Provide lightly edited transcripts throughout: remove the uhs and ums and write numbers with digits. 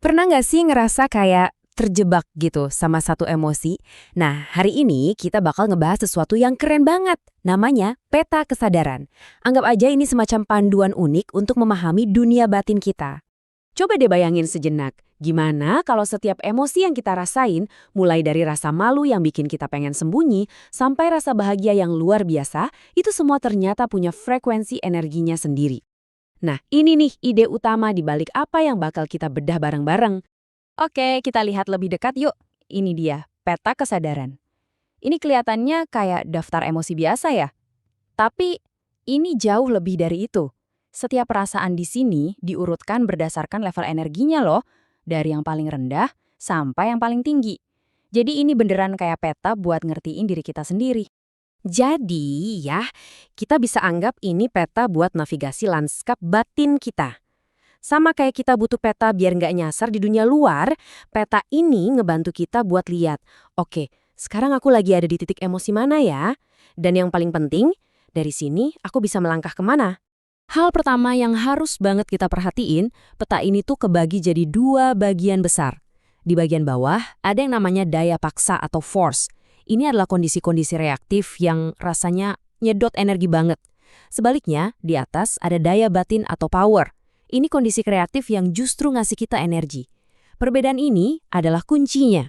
Pernah nggak sih ngerasa kayak terjebak gitu sama satu emosi? Nah, hari ini kita bakal ngebahas sesuatu yang keren banget. Namanya peta kesadaran. Anggap aja ini semacam panduan unik untuk memahami dunia batin kita. Coba deh bayangin sejenak, gimana kalau setiap emosi yang kita rasain, mulai dari rasa malu yang bikin kita pengen sembunyi, sampai rasa bahagia yang luar biasa, itu semua ternyata punya frekuensi energinya sendiri. Nah, ini nih ide utama di balik apa yang bakal kita bedah bareng-bareng. Oke, kita lihat lebih dekat yuk. Ini dia, peta kesadaran. Ini kelihatannya kayak daftar emosi biasa ya. Tapi ini jauh lebih dari itu. Setiap perasaan di sini diurutkan berdasarkan level energinya loh, dari yang paling rendah sampai yang paling tinggi. Jadi ini beneran kayak peta buat ngertiin diri kita sendiri. Jadi ya, kita bisa anggap ini peta buat navigasi lanskap batin kita. Sama kayak kita butuh peta biar nggak nyasar di dunia luar, peta ini ngebantu kita buat lihat, oke, sekarang aku lagi ada di titik emosi mana ya? Dan yang paling penting, dari sini aku bisa melangkah kemana? Hal pertama yang harus banget kita perhatiin, peta ini tuh kebagi jadi dua bagian besar. Di bagian bawah, ada yang namanya daya paksa atau force. Ini adalah kondisi-kondisi reaktif yang rasanya nyedot energi banget. Sebaliknya, di atas ada daya batin atau power. Ini kondisi kreatif yang justru ngasih kita energi. Perbedaan ini adalah kuncinya.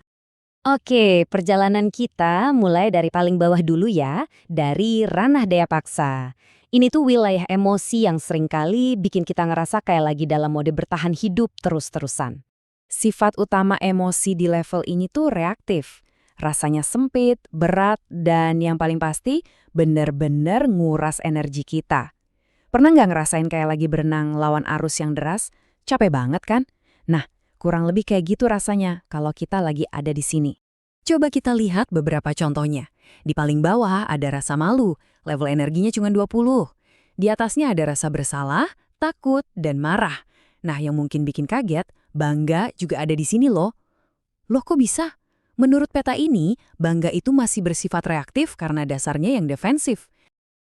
Oke, perjalanan kita mulai dari paling bawah dulu ya, dari ranah daya paksa. Ini tuh wilayah emosi yang seringkali bikin kita ngerasa kayak lagi dalam mode bertahan hidup terus-terusan. Sifat utama emosi di level ini tuh reaktif. Rasanya sempit, berat, dan yang paling pasti bener-bener nguras energi kita. Pernah nggak ngerasain kayak lagi berenang lawan arus yang deras? Capek banget kan? Nah, kurang lebih kayak gitu rasanya kalau kita lagi ada di sini. Coba kita lihat beberapa contohnya. Di paling bawah ada rasa malu, level energinya cuma 20. Di atasnya ada rasa bersalah, takut, dan marah. Nah, yang mungkin bikin kaget, bangga juga ada di sini loh. Loh kok bisa? Menurut peta ini, bangga itu masih bersifat reaktif karena dasarnya yang defensif.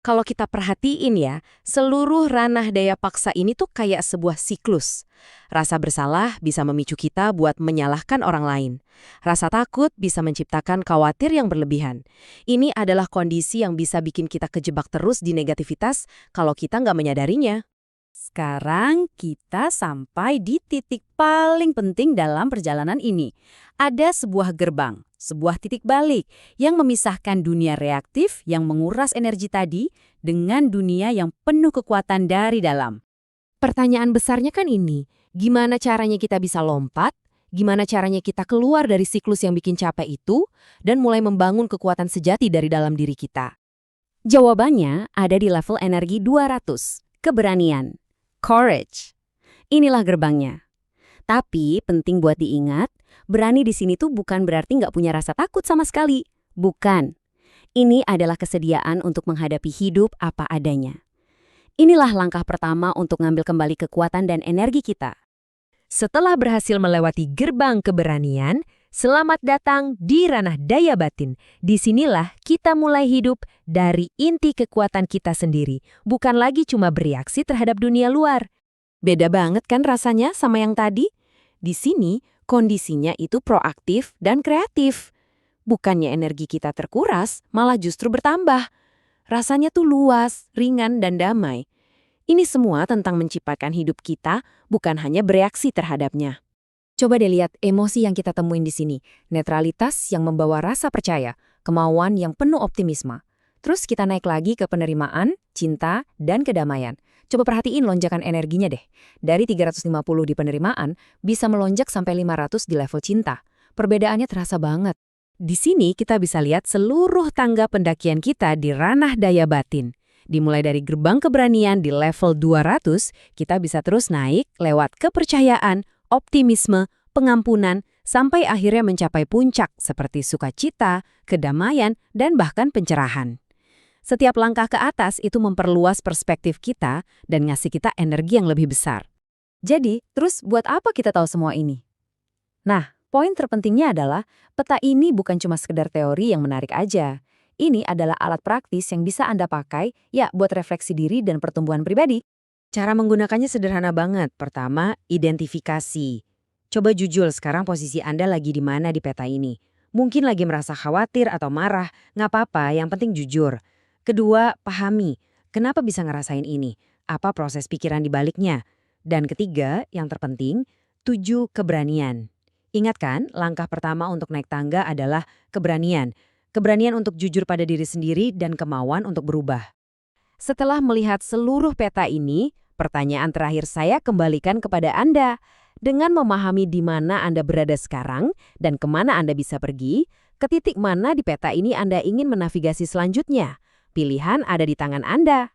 Kalau kita perhatiin ya, seluruh ranah daya paksa ini tuh kayak sebuah siklus. Rasa bersalah bisa memicu kita buat menyalahkan orang lain. Rasa takut bisa menciptakan khawatir yang berlebihan. Ini adalah kondisi yang bisa bikin kita kejebak terus di negativitas kalau kita nggak menyadarinya. Sekarang kita sampai di titik paling penting dalam perjalanan ini. Ada sebuah gerbang, sebuah titik balik yang memisahkan dunia reaktif yang menguras energi tadi dengan dunia yang penuh kekuatan dari dalam. Pertanyaan besarnya kan ini, gimana caranya kita bisa lompat? Gimana caranya kita keluar dari siklus yang bikin capek itu dan mulai membangun kekuatan sejati dari dalam diri kita? Jawabannya ada di level energi 200, keberanian. Courage. Inilah gerbangnya. Tapi penting buat diingat, berani di sini tuh bukan berarti nggak punya rasa takut sama sekali. Bukan. Ini adalah kesediaan untuk menghadapi hidup apa adanya. Inilah langkah pertama untuk ngambil kembali kekuatan dan energi kita. Setelah berhasil melewati gerbang keberanian, selamat datang di ranah daya batin. Disinilah kita mulai hidup dari inti kekuatan kita sendiri, bukan lagi cuma bereaksi terhadap dunia luar. Beda banget kan rasanya sama yang tadi? Di sini, kondisinya itu proaktif dan kreatif. Bukannya energi kita terkuras, malah justru bertambah. Rasanya tuh luas, ringan, dan damai. Ini semua tentang menciptakan hidup kita, bukan hanya bereaksi terhadapnya. Coba deh lihat emosi yang kita temuin di sini. Netralitas yang membawa rasa percaya, kemauan yang penuh optimisme. Terus kita naik lagi ke penerimaan, cinta, dan kedamaian. Coba perhatiin lonjakan energinya deh. Dari 350 di penerimaan, bisa melonjak sampai 500 di level cinta. Perbedaannya terasa banget. Di sini kita bisa lihat seluruh tangga pendakian kita di ranah daya batin. Dimulai dari gerbang keberanian di level 200, kita bisa terus naik lewat kepercayaan, optimisme, pengampunan, sampai akhirnya mencapai puncak seperti sukacita, kedamaian, dan bahkan pencerahan. Setiap langkah ke atas itu memperluas perspektif kita dan ngasih kita energi yang lebih besar. Jadi, terus buat apa kita tahu semua ini? Nah, poin terpentingnya adalah peta ini bukan cuma sekedar teori yang menarik aja. Ini adalah alat praktis yang bisa Anda pakai ya buat refleksi diri dan pertumbuhan pribadi. Cara menggunakannya sederhana banget. Pertama, identifikasi. Coba jujur sekarang posisi Anda lagi di mana di peta ini. Mungkin lagi merasa khawatir atau marah, nggak apa-apa, yang penting jujur. Kedua, pahami, kenapa bisa ngerasain ini? Apa proses pikiran di baliknya? Dan ketiga, yang terpenting, tuju keberanian. Ingat kan, langkah pertama untuk naik tangga adalah keberanian. Keberanian untuk jujur pada diri sendiri dan kemauan untuk berubah. Setelah melihat seluruh peta ini, pertanyaan terakhir saya kembalikan kepada Anda. Dengan memahami di mana Anda berada sekarang dan kemana Anda bisa pergi, ke titik mana di peta ini Anda ingin menavigasi selanjutnya. Pilihan ada di tangan Anda.